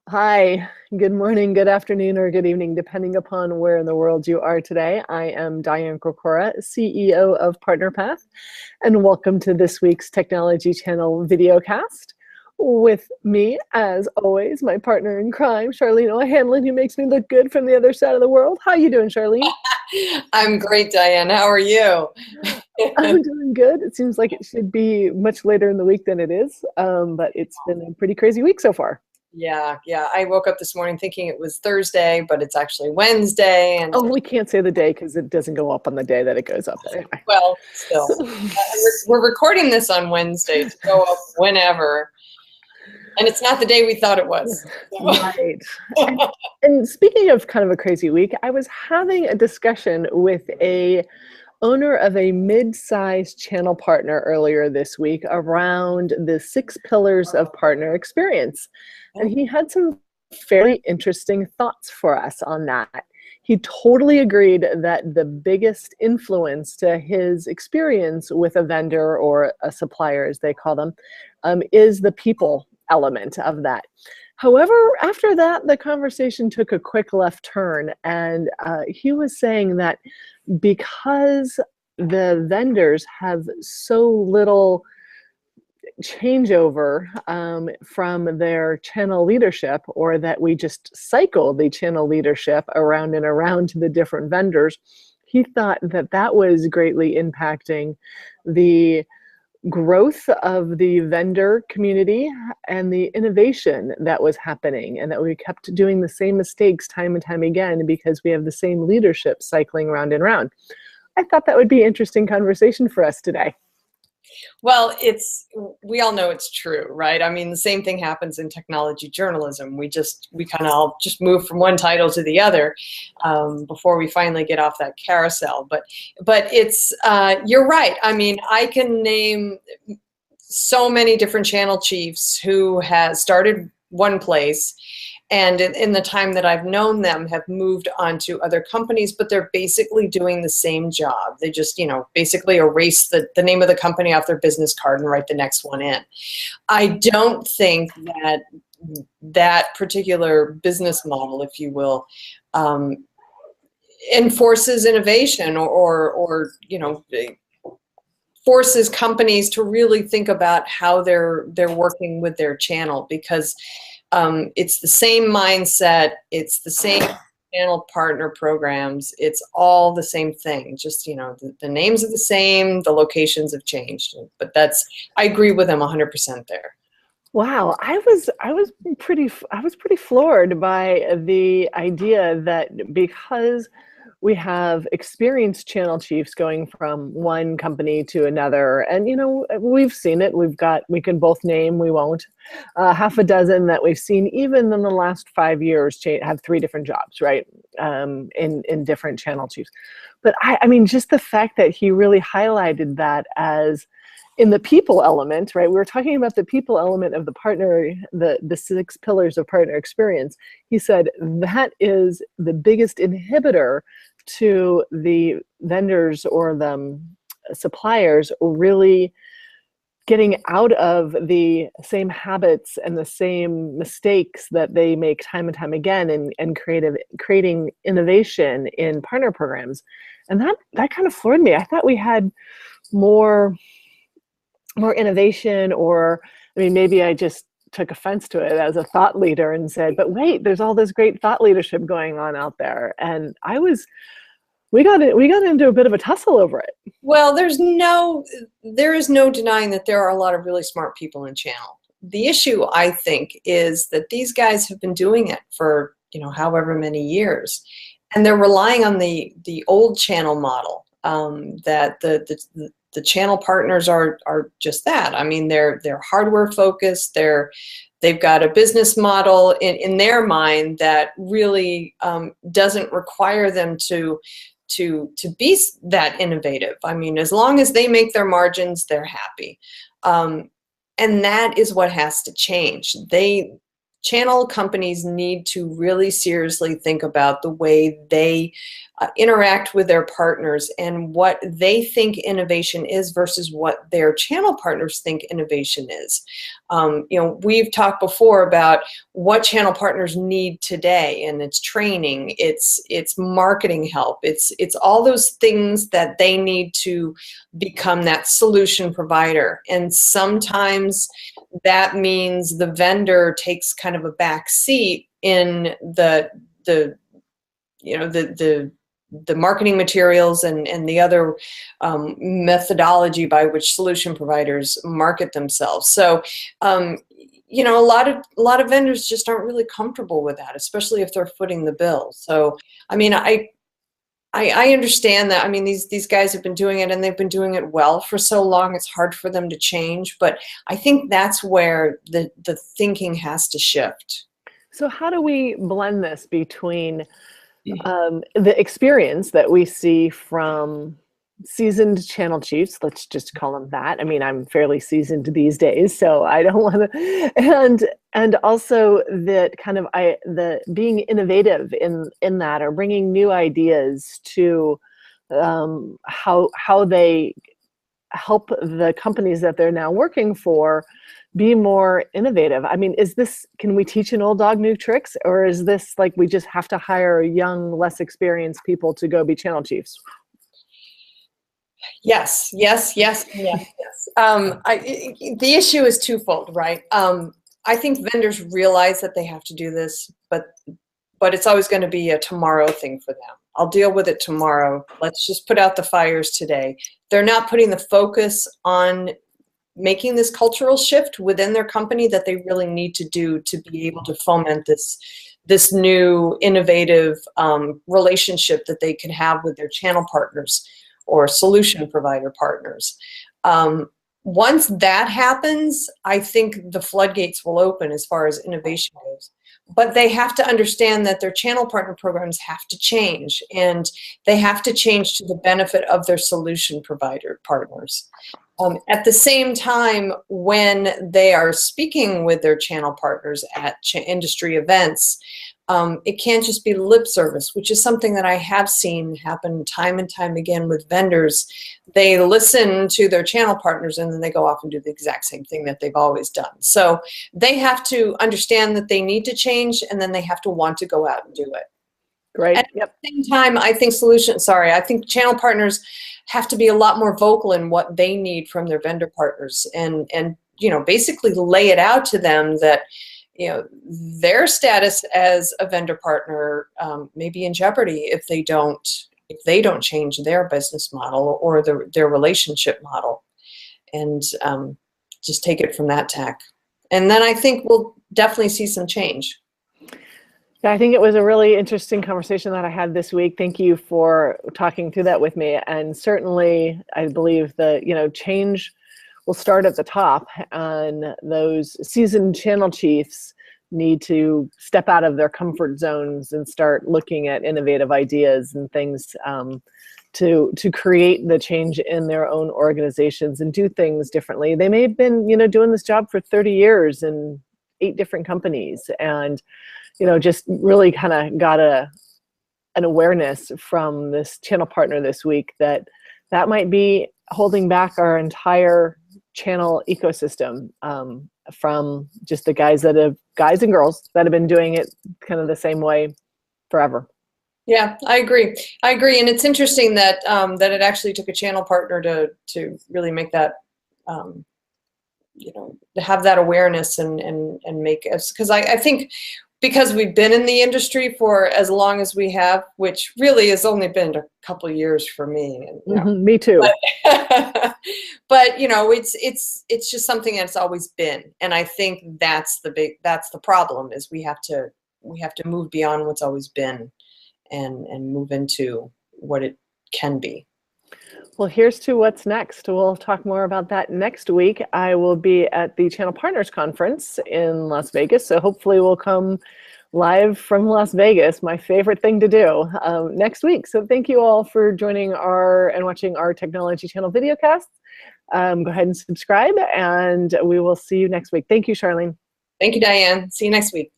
Hi, good morning, good afternoon, or good evening, depending upon where in the world you are today. I am Diane Krakora, CEO of PartnerPath, and welcome to this week's Technology Channel videocast. With me, as always, my partner in crime, Charlene O'Hanlon, who makes me look good from the other side of the world. How you doing, Charlene? I'm great, Diane. How are you? I'm doing good. It seems like it should be much later in the week than it is, but it's been a pretty crazy week so far. Yeah. I woke up this morning thinking it was Thursday, but it's actually Wednesday. And Oh, we can't say the day because it doesn't go up on the day that it goes up anyway. well, still, we're recording this on Wednesday to go up whenever, and it's not the day we thought it was. Right. And speaking of kind of a crazy week, I was having a discussion with a owner of a mid-sized channel partner earlier this week around the 6 pillars of partner experience. And he had some fairly interesting thoughts for us on that. He totally agreed that the biggest influence to his experience with a vendor or a supplier, as they call them, is the people element of that. However, after that, the conversation took a quick left turn, and he was saying that because the vendors have so little changeover from their channel leadership, or that we just cycle the channel leadership around and around to the different vendors, he thought that that was greatly impacting the growth of the vendor community and the innovation that was happening, and that we kept doing the same mistakes time and time again because we have the same leadership cycling round and round. I thought that would be an interesting conversation for us today. Well, we all know it's true, right? I mean, the same thing happens in technology journalism. We kind of all just move from one title to the other before we finally get off that carousel. But it's you're right. I mean, I can name so many different channel chiefs who has started one place, and in the time that I've known them have moved on to other companies, but they're basically doing the same job. They just, basically erase the name of the company off their business card and write the next one in. I don't think that particular business model, if you will, enforces innovation or forces companies to really think about how they're working with their channel, because it's the same mindset, it's the same channel partner programs, it's all the same thing. Just, the names are the same, the locations have changed. But I agree with them 100% there. Wow, I was pretty floored by the idea that because we have experienced channel chiefs going from one company to another, and we've seen it. We can both name, we won't, half a dozen that we've seen even in the last 5 years have 3 different jobs, right? In different channel chiefs. But I mean, just the fact that he really highlighted that as in the people element, right? We were talking about the people element of the partner, the 6 pillars of partner experience. He said that is the biggest inhibitor to the vendors or the suppliers really getting out of the same habits and the same mistakes that they make time and time again, and creating innovation in partner programs. And that kind of floored me. I thought we had more innovation, or I mean, maybe I just took offense to it as a thought leader and said, but wait, there's all this great thought leadership going on out there. And we got into a bit of a tussle over it. Well, there is no denying that there are a lot of really smart people in channel. The issue, I think, is that these guys have been doing it for, however many years, and they're relying on the old channel model, that the channel partners are just that. I mean, they're hardware focused. They've got a business model in their mind that really doesn't require them to be that innovative. I mean, as long as they make their margins, they're happy. And that is what has to change. channel companies need to really seriously think about the way they interact with their partners and what they think innovation is versus what their channel partners think innovation is. You know, we've talked before about what channel partners need today, and it's training, it's marketing help, it's all those things that they need to become that solution provider. And sometimes that means the vendor takes kind of a back seat in the marketing materials and the other methodology by which solution providers market themselves. So, you know, a lot of vendors just aren't really comfortable with that, especially if they're footing the bill. So, I mean, I understand that. I mean, these guys have been doing it, and they've been doing it well for so long. It's hard for them to change, but I think that's where the thinking has to shift. So how do we blend this between the experience that we see from seasoned channel chiefs, let's just call them that. I mean, I'm fairly seasoned these days, so I don't want to, and also that kind of the being innovative in that, or bringing new ideas to how they help the companies that they're now working for be more innovative. I mean, can we teach an old dog new tricks, or is this like we just have to hire young, less experienced people to go be channel chiefs? Yes. The issue is twofold, right? I think vendors realize that they have to do this, but it's always going to be a tomorrow thing for them. I'll deal with it tomorrow. Let's just put out the fires today. They're not putting the focus on making this cultural shift within their company that they really need to do to be able to foment this new innovative relationship that they can have with their channel partners or solution provider partners. Once that happens, I think the floodgates will open as far as innovation goes. But they have to understand that their channel partner programs have to change, and they have to change to the benefit of their solution provider partners. At the same time, when they are speaking with their channel partners at industry events, it can't just be lip service, which is something that I have seen happen time and time again with vendors. They listen to their channel partners, and then they go off and do the exact same thing that they've always done. So they have to understand that they need to change, and then they have to want to go out and do it. Great. At the same time, I think channel partners have to be a lot more vocal in what they need from their vendor partners, and you know, basically lay it out to them that, you know, their status as a vendor partner may be in jeopardy if they don't change their business model or their relationship model, and just take it from that tack. And then I think we'll definitely see some change. Yeah, I think it was a really interesting conversation that I had this week. Thank you for talking through that with me. And certainly, I believe that, you know, change will start at the top, and those seasoned channel chiefs need to step out of their comfort zones and start looking at innovative ideas and things to create the change in their own organizations and do things differently. They may have been, you know, doing this job for 30 years in 8 different companies, and you know, just really kind of got an awareness from this channel partner this week that might be holding back our entire channel ecosystem from just the guys and girls that have been doing it kind of the same way forever. Yeah, I agree. And it's interesting that that it actually took a channel partner to really make that, you know, to have that awareness and make us, because I think because we've been in the industry for as long as we have, which really has only been a couple of years for me. And, you know, me too. But you know, it's just something that's always been, and I think that's the problem, is we have to move beyond what's always been and move into what it can be. Well, here's to what's next. We'll talk more about that next week. I will be at the Channel Partners Conference in Las Vegas, so hopefully we'll come live from Las Vegas, my favorite thing to do, next week. So thank you all for joining and watching our Technology Channel videocasts. Go ahead and subscribe, and we will see you next week. Thank you, Charlene. Thank you, Diane. See you next week.